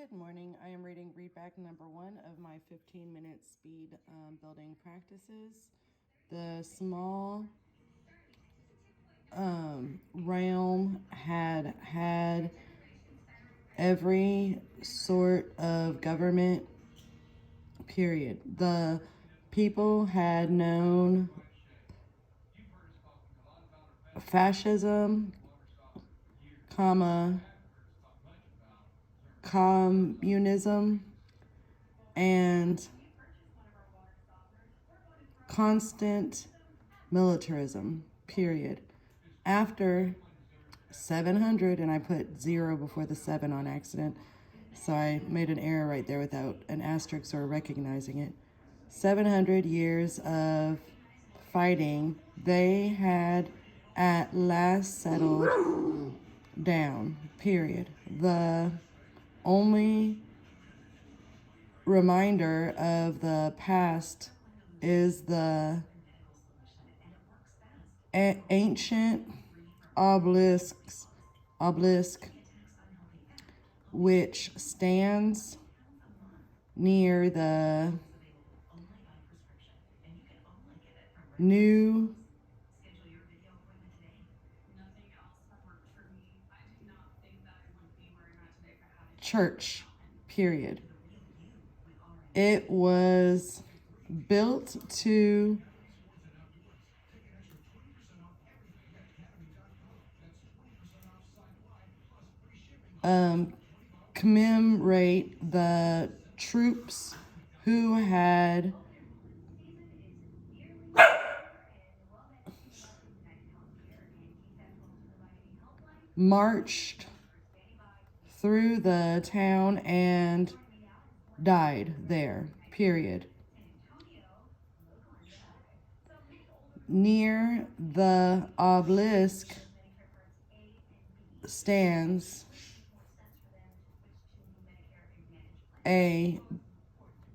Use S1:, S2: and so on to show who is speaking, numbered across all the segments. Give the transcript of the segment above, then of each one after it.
S1: Good morning. I am reading readback number 1 of my 15-minute speed building practices. The small realm had every sort of government, period. The people had known fascism, comma, communism, and constant militarism, period. After 700, and I put 0 before the 7 on accident, so I made an error right there without an asterisk or recognizing it. 700 years of fighting, they had at last settled down, period. The only reminder of the past is the ancient obelisk which stands near the new church, period. It was built to commemorate the troops who had marched through the town and died there, period. Near the obelisk stands a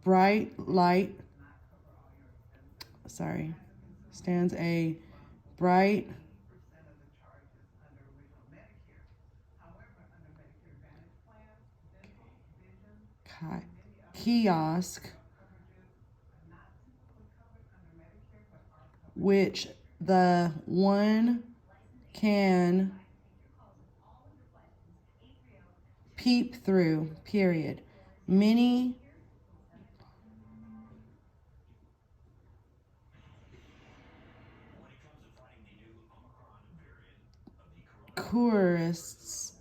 S1: bright light, stands a bright kiosk which the one can peep through, period. Many tourists,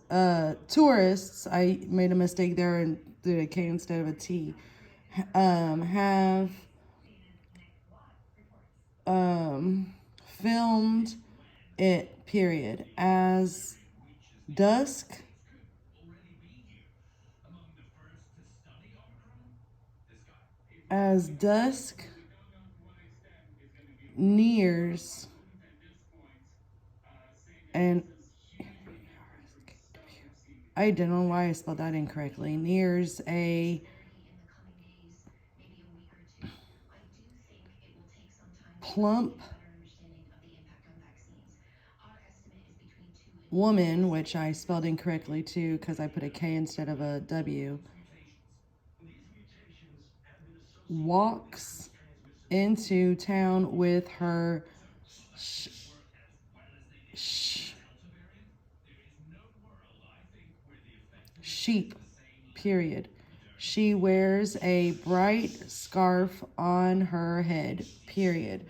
S1: I made a mistake there and did a K instead of a T, have filmed it, period. Dusk as dusk nears and I don't know why I spelled that incorrectly. Nears a plump woman, which I spelled incorrectly too because I put a K instead of a W, walks into town with her sheep, period. She wears a bright scarf on her head, period.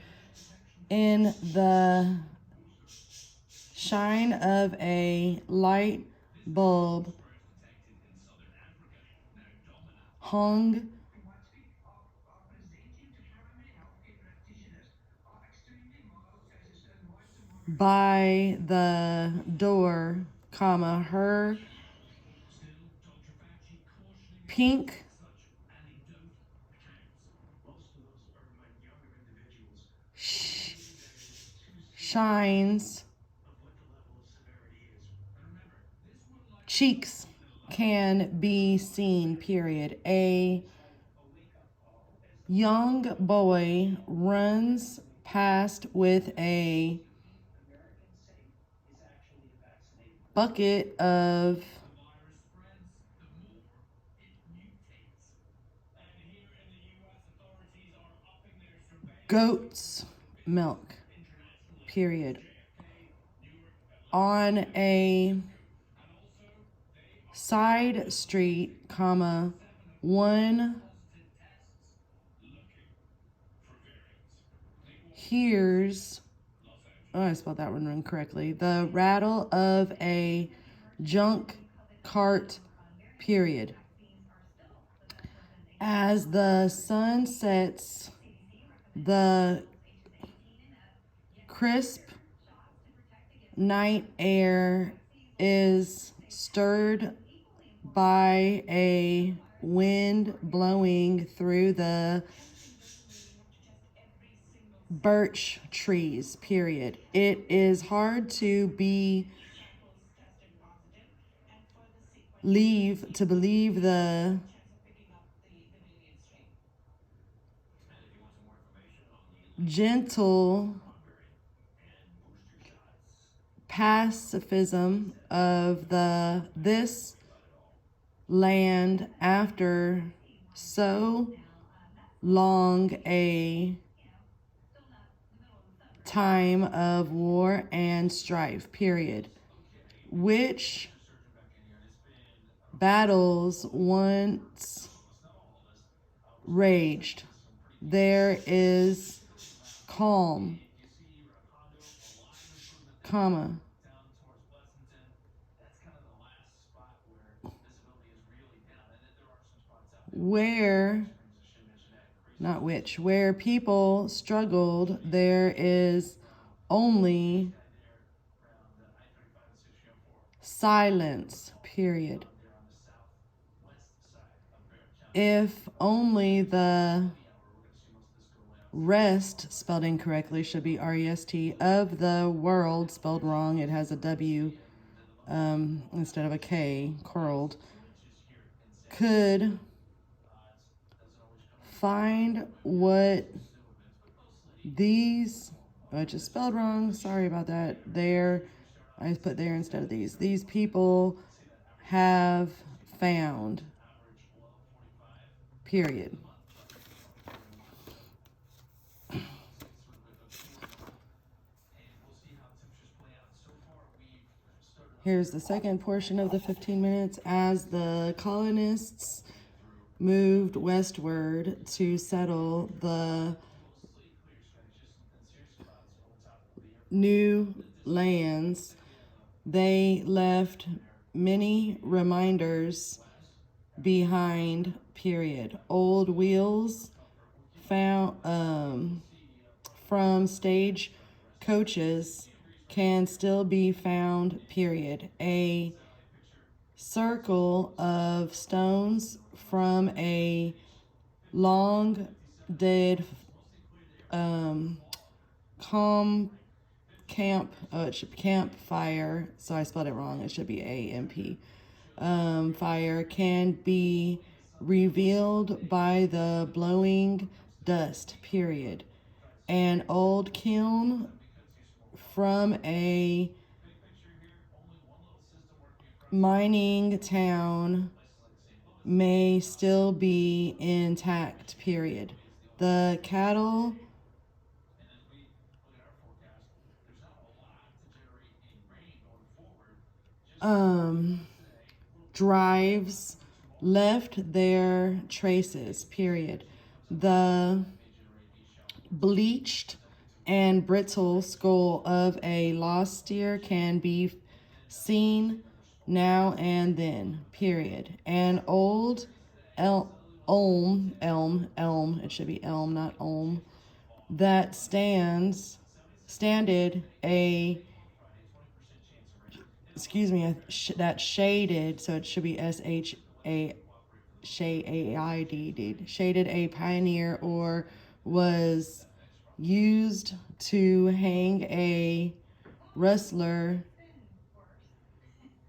S1: In the shine of a light bulb hung by the door, comma, her pink shines cheeks can be seen, period. A young boy runs past with a bucket of goat's milk, period. On a side street, comma, one hears, oh, I spelled that one incorrectly, the rattle of a junk cart, period. As the sun sets, the crisp night air is stirred by a wind blowing through the birch trees, period. It is hard to believe the gentle pacifism of this land after so long a time of war and strife, period, which battles once raged. There is calm, comma, where people struggled, there is only silence, period. If only the rest, spelled incorrectly, should be R-E-S-T, of the world, spelled wrong, it has a W instead of a K, curled, could find what these, I just spelled wrong, sorry about that, there, I put there instead of these people have found, period. Here's the second portion of the 15 minutes. As the colonists moved westward to settle the new lands, they left many reminders behind, period. Old wheels found from stage coaches can still be found, period. A circle of stones from a long dead campfire, so I spelled it wrong, it should be A-M-P, fire can be revealed by the blowing dust, period. An old kiln from a mining town may still be intact, period. The cattle drives left their traces, period. The bleached and brittle skull of a lost steer can be seen now and then, period. An old elm, it should be elm, not olm, that that shaded, so it should be S-H-A, shaded a pioneer or was used to hang a rustler,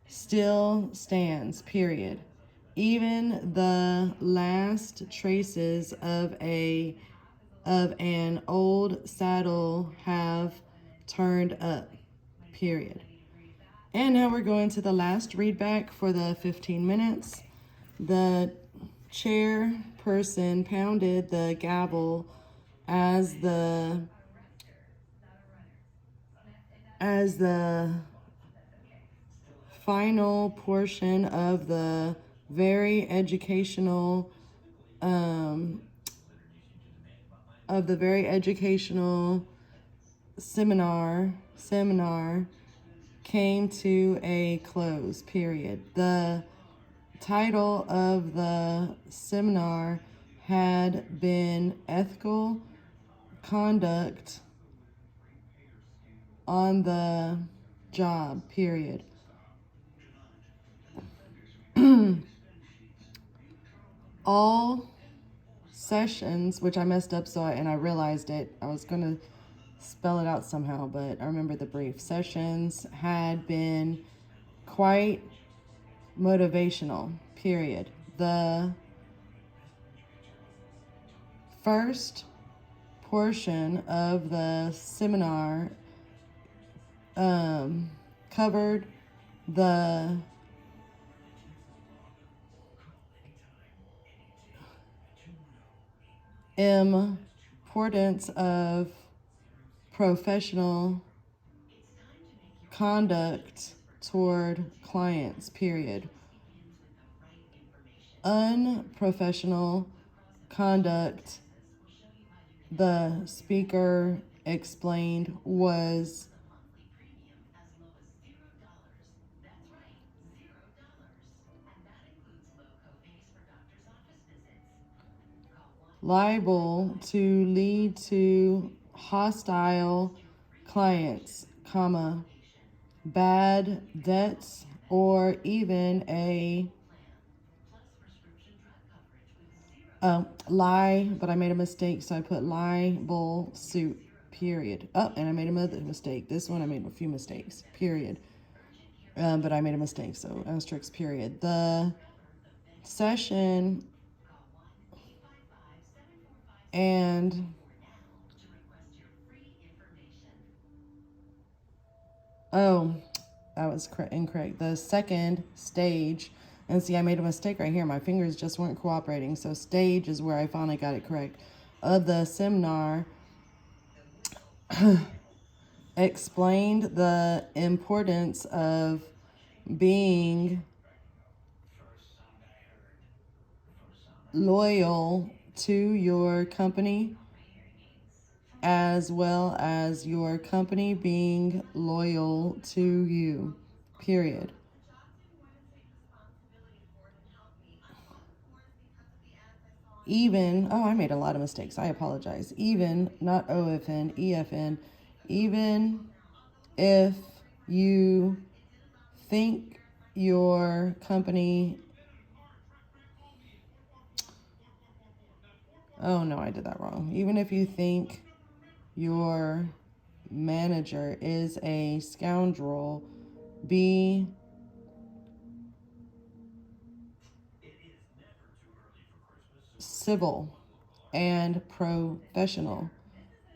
S1: still stands, period. Even the last traces of an old saddle have turned up, period. And now we're going to the last read back for the 15 minutes. The chairperson pounded the gavel as the final portion of the very educational seminar came to a close, period. The title of the seminar had been Ethical Conduct on the Job, period. All sessions, which I messed up, and I realized it. I was going to spell it out somehow, but I remember the brief. Sessions had been quite motivational, period. The first portion of the seminar covered the importance of professional conduct toward clients, period. Unprofessional conduct, the speaker explained, was liable to lead to hostile clients, bad debts, or even a lie, but I made a mistake, so I put libel suit, period. Oh, and I made another mistake. This one I made a few mistakes, period. But I made a mistake, so asterisk, period. The session and that was incorrect. The second stage, and see, I made a mistake right here. My fingers just weren't cooperating. So stage is where I finally got it correct. Of the seminar explained the importance of being loyal to your company, as well as your company being loyal to you, period. Even, I made a lot of mistakes. I apologize. Even, not OFN, EFN, even if you think your company, oh no, I did that wrong. Even if you think your manager is a scoundrel, be civil and professional,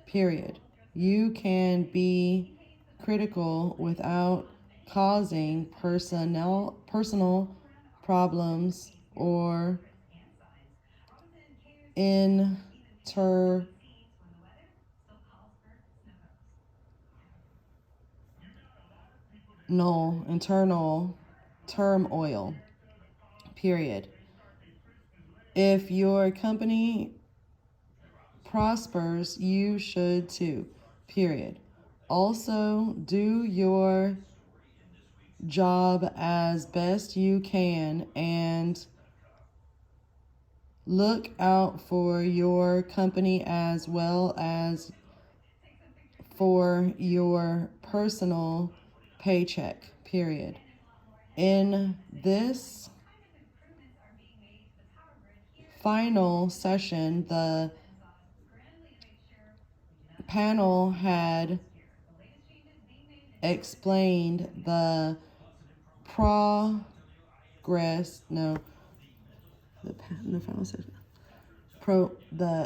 S1: period. You can be critical without causing personal problems or internal turmoil, period. If your company prospers, you should too, period. Also, do your job as best you can and look out for your company as well as for your personal paycheck, period. In this final session, the panel had explained the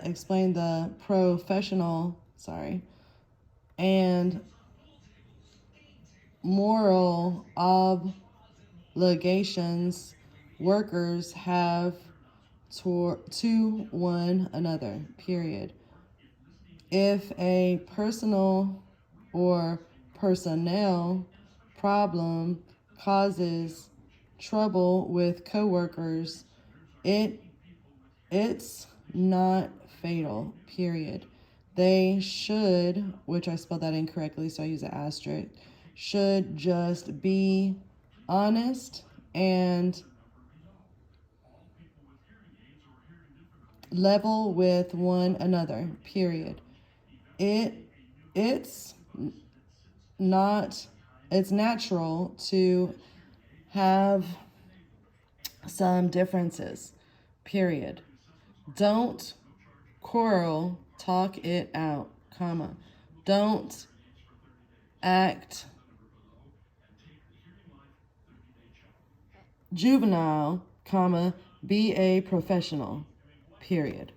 S1: explained the professional, and moral obligations workers have to one another, period. If a personal or personnel problem causes trouble with coworkers, it's not fatal, period. They should, which I spelled that incorrectly, so I use an asterisk, should just be honest and level with one another, period. It's not, it's natural to have some differences, period. Don't quarrel, talk it out, comma. Don't act juvenile, comma, be a professional, period.